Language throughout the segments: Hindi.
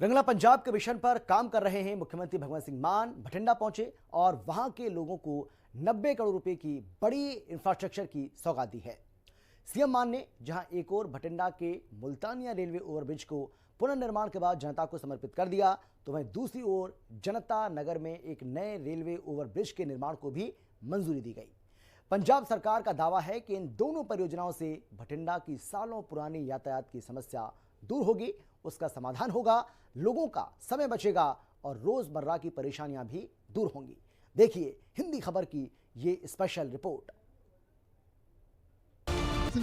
रंगला पंजाब के मिशन पर काम कर रहे हैं मुख्यमंत्री भगवंत सिंह मान बठिंडा पहुंचे और वहां के लोगों को 90 करोड़ रुपए की बड़ी इंफ्रास्ट्रक्चर की सौगात दी है। सीएम मान ने जहां एक और बठिंडा के मुल्तानिया रेलवे ओवरब्रिज को पुनर्निर्माण के बाद जनता को समर्पित कर दिया, तो वहीं दूसरी ओर जनता नगर में एक नए रेलवे ओवरब्रिज के निर्माण को भी मंजूरी दी गई। पंजाब सरकार का दावा है कि इन दोनों परियोजनाओं से बठिंडा की सालों पुरानी यातायात की समस्या दूर होगी, उसका समाधान होगा, लोगों का समय बचेगा और रोजमर्रा की परेशानियां भी दूर होंगी। देखिए हिंदी खबर की ये स्पेशल रिपोर्ट।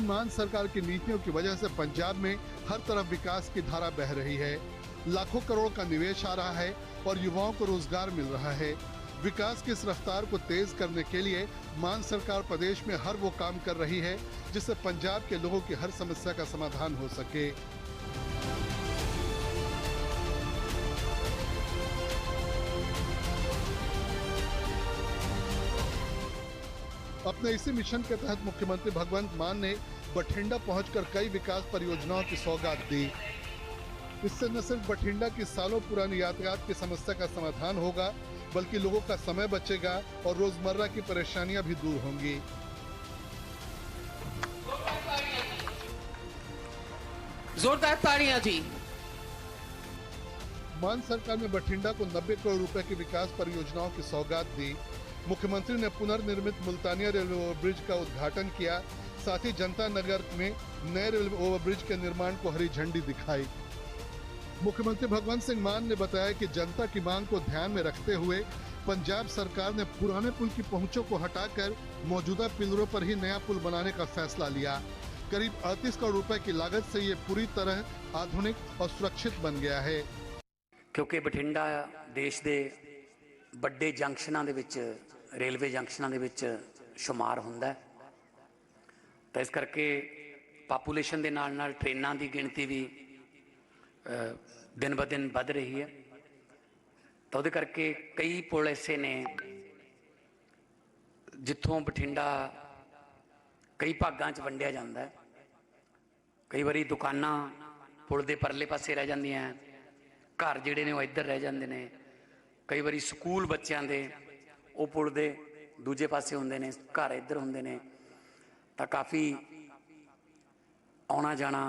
मान सरकार की नीतियों की वजह से पंजाब में हर तरफ विकास की धारा बह रही है। लाखों करोड़ का निवेश आ रहा है और युवाओं को रोजगार मिल रहा है। विकास की इस रफ्तार को तेज करने के लिए मान सरकार प्रदेश में हर वो काम कर रही है जिससे पंजाब के लोगों की हर समस्या का समाधान हो सके। अपने इसी मिशन के तहत मुख्यमंत्री भगवंत मान ने बठिंडा पहुंचकर कई विकास परियोजनाओं की सौगात दी। इससे न सिर्फ बठिंडा की सालों पुरानी यातायात की समस्या का समाधान होगा, बल्कि लोगों का समय बचेगा और रोजमर्रा की परेशानियां भी दूर होंगी। जोरदार तालियां जी। मान सरकार ने बठिंडा को 90 करोड़ रुपए की विकास परियोजनाओं की सौगात दी। मुख्यमंत्री ने पुनर्निर्मित मुल्तानिया रेलवे ओवरब्रिज का उद्घाटन किया, साथ ही जनता नगर में नए रेलवे ओवरब्रिज के निर्माण को हरी झंडी दिखाई। मुख्यमंत्री भगवंत सिंह मान ने बताया कि जनता की मांग को ध्यान में रखते हुए पंजाब सरकार ने पुराने पुल की पहुंचों को हटाकर मौजूदा पिलरों पर ही नया पुल बनाने का फैसला लिया। करीब 38 करोड़ रुपए की लागत से ये पूरी तरह आधुनिक और सुरक्षित बन गया है। क्योंकि बठिंडा देश के बड़े जंक्शनों के विच रेलवे जंक्शनों के विच शुमार हुंदा है, तो इस करके पापूलेशन के नाल ट्रेनों की गिनती भी दिन ब दिन बढ़ रही है। तो उहदे करके कई पुल ऐसे ने जिथों बठिंडा कई भागां च वंडिया जाता है। कई बारी दुकानां पुल के परले पासे रह जांदियां, घर जिहड़े ने वो इधर रह जाते हैं। कई बारी स्कूल बच्चों के वो पुल दे दूजे पासे होंदे ने, घर इधर होंदे ने, तो काफ़ी आना जाना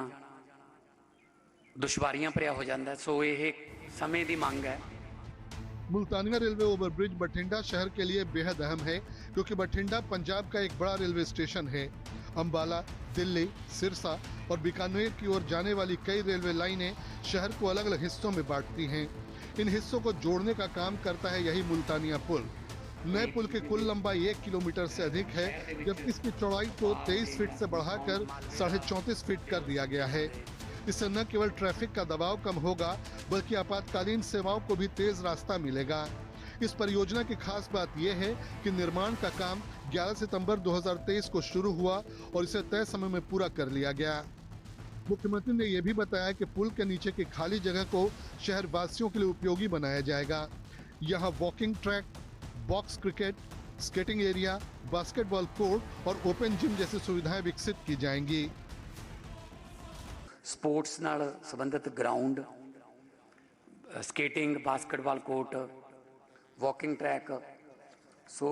दुश्वारियां भरिया हो जाता है। सो ये समय की मांग है। मुल्तानिया रेलवे ओवरब्रिज बठिंडा शहर के लिए बेहद अहम है, क्योंकि बठिंडा पंजाब का एक बड़ा रेलवे स्टेशन है। अंबाला, दिल्ली, सिरसा और बीकानेर की ओर जाने वाली कई रेलवे लाइनें शहर को अलग अलग हिस्सों में बांटती हैं। इन हिस्सों को जोड़ने का काम करता है यही मुल्तानिया पुल। नए पुल की कुल लंबाई 1 किलोमीटर से अधिक है, जबकि इसकी चौड़ाई को 23 फीट से बढ़ाकर 34.5 फीट कर दिया गया है। इससे न केवल ट्रैफिक का दबाव कम होगा, बल्कि आपातकालीन सेवाओं को भी तेज रास्ता मिलेगा। इस परियोजना की खास बात यह है कि निर्माण का काम 11 सितंबर 2023 को शुरू हुआ और इसे तय समय में पूरा कर लिया गया। मुख्यमंत्री ने यह भी बताया कि पुल के नीचे की खाली जगह को शहर वासियों के लिए उपयोगी बनाया जाएगा। यहाँ walking track, box cricket, skating area, basketball court और ओपन जिम जैसी सुविधाएं विकसित की जाएंगी। स्पोर्ट्स नाल संबंधित ground, skating, basketball court, walking track, सो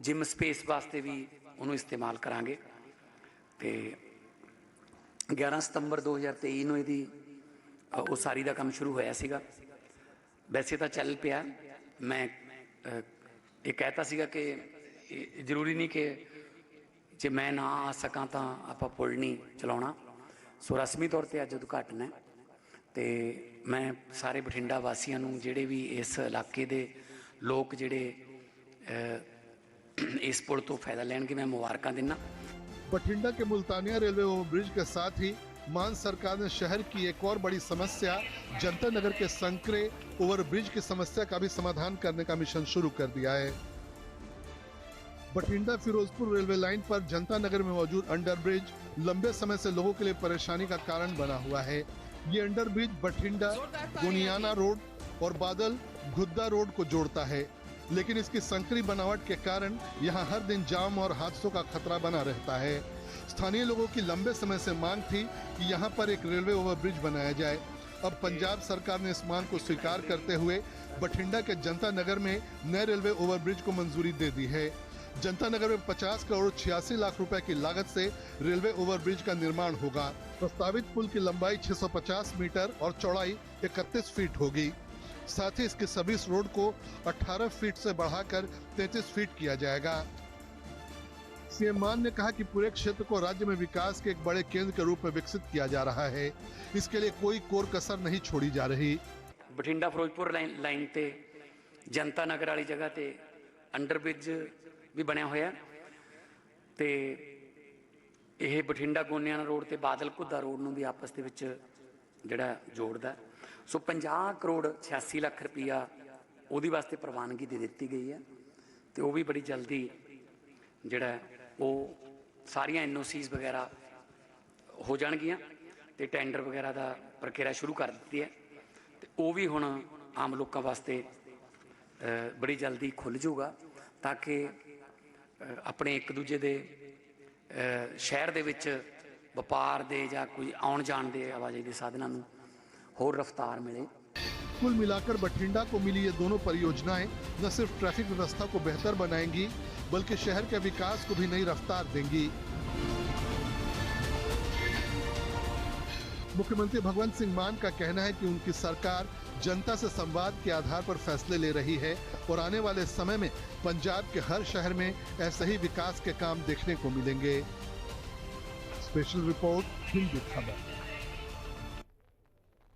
जिम स्पेस वास्ते भी उन्होंने इस्तेमाल करांगे। तो 11 सितंबर 2023 ਨੂੰ ਇਹਦੀ ਉਸਾਰੀ ਦਾ ਕੰਮ ਸ਼ੁਰੂ ਹੋਇਆ ਸੀਗਾ। वैसे तो चल पिया। मैं ये कहता सीगा कि जरूरी नहीं कि जे मैं ना आ सकां तो आपां पुल नहीं चलाउणा। सो रस्मी तौर पर अज उद्घाटन है, तो मैं सारे बठिंडा वासियों नूं जिहड़े भी इस इलाके दे लोग जिहड़े इस पुल तो फायदा लैणगे मैं मुबारकां दिना। बठिंडा के मुल्तानिया रेलवे ओवरब्रिज के साथ ही मान सरकार ने शहर की एक और बड़ी समस्या जनता नगर के संकरे ओवरब्रिज की समस्या का भी समाधान करने का मिशन शुरू कर दिया है। बठिंडा फिरोजपुर रेलवे लाइन पर जनता नगर में मौजूद अंडरब्रिज लंबे समय से लोगों के लिए परेशानी का कारण बना हुआ है। ये अंडरब्रिज बठिंडा, गोनियाना रोड और बादल घुद्दा रोड को जोड़ता है, लेकिन इसकी संकरी बनावट के कारण यहाँ हर दिन जाम और हादसों का खतरा बना रहता है। स्थानीय लोगों की लंबे समय से मांग थी कि यहाँ पर एक रेलवे ओवरब्रिज बनाया जाए। अब पंजाब सरकार ने इस मांग को स्वीकार करते हुए बठिंडा के जनता नगर में नए रेलवे ओवरब्रिज को मंजूरी दे दी है। जनता नगर में 50 करोड़ 86 लाख रुपए की लागत से रेलवे ओवरब्रिज का निर्माण होगा। प्रस्तावित पुल की लंबाई 650 मीटर और चौड़ाई 31 फीट होगी। साथ ही इसके सर्विस रोड को 18 फीट से बढ़ाकर 33 फीट किया जाएगा। सीएम मान ने कहा कि पूरे क्षेत्र को राज्य में विकास के एक बड़े केंद्र के रूप में विकसित किया जा रहा है। इसके लिए कोई कोर कसर नहीं छोड़ी जा रही। बठिंडा फिरोजपुर लाइन ते जनता नगर वाली जगह ते अंडरब्रिज भी बनया होया ते यह बठिंडा गोनियाना रोड ते बादल घुद्दा रोड नूं भी आपस दे विच जिहड़ा जोड़दा। सो 50 करोड़ 86 लाख रुपया उहदे वास्ते प्रवानगी दे दित्ती गई है ते वह भी बड़ी जल्दी जिहड़ा वो सारियां NOCs वगैरह हो जाणगियां ते टेंडर वगैरह दा प्रक्रिया शुरू कर दित्ती है ते वो भी हुण आम लोकां वास्ते बड़ी जल्दी खुल जाऊगा ताकि अपने एक दूजे दे शहर दे विच व्यापार दे या कोई आउण जाण दे आवाजाही के साधनां नूं होर रफ्तार मिले। कुल मिलाकर बठिंडा को मिली ये दोनों परियोजनाएं न सिर्फ ट्रैफिक व्यवस्था को बेहतर बनाएंगी बल्कि शहर के विकास को भी नई रफ्तार देंगी। मुख्यमंत्री भगवंत सिंह मान का कहना है कि उनकी सरकार जनता से संवाद के आधार पर फैसले ले रही है और आने वाले समय में पंजाब के हर शहर में ऐसे ही विकास के काम देखने को मिलेंगे। स्पेशल रिपोर्ट, हिंदी खबर।